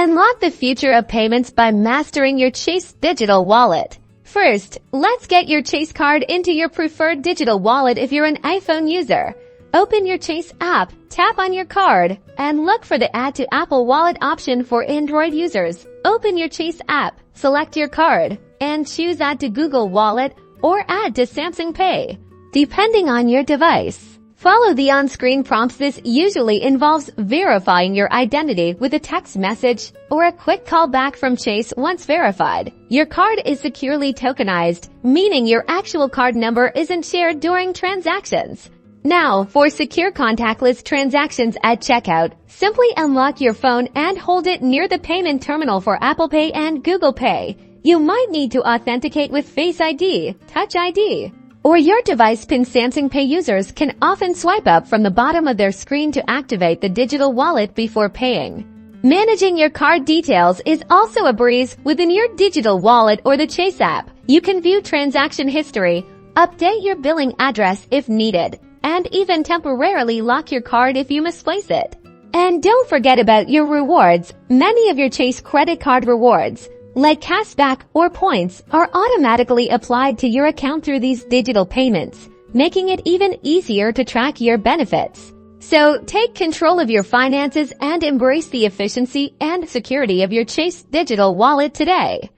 Unlock the future of payments by mastering your Chase digital wallet. First, let's get your Chase card into your preferred digital wallet if you're an iPhone user. Open your Chase app, tap on your card, and look for the Add to Apple Wallet option for Android users. Open your Chase app, select your card, and choose Add to Google Wallet or Add to Samsung Pay, depending on your device. Follow the on-screen prompts. This usually involves verifying your identity with a text message or a quick call back from Chase once verified. Your card is securely tokenized, meaning your actual card number isn't shared during transactions. Now, for secure contactless transactions at checkout, simply unlock your phone and hold it near the payment terminal for Apple Pay and Google Pay. You might need to authenticate with Face ID, Touch ID, or your device PIN. Samsung Pay users can often swipe up from the bottom of their screen to activate the digital wallet before paying. Managing your card details is also a breeze within your digital wallet or the Chase app. You can view transaction history, update your billing address if needed, and even temporarily lock your card if you misplace it. And don't forget about your rewards. Many of your Chase credit card rewards, like cashback or points, are automatically applied to your account through these digital payments, making it even easier to track your benefits. So take control of your finances and embrace the efficiency and security of your Chase digital wallet today.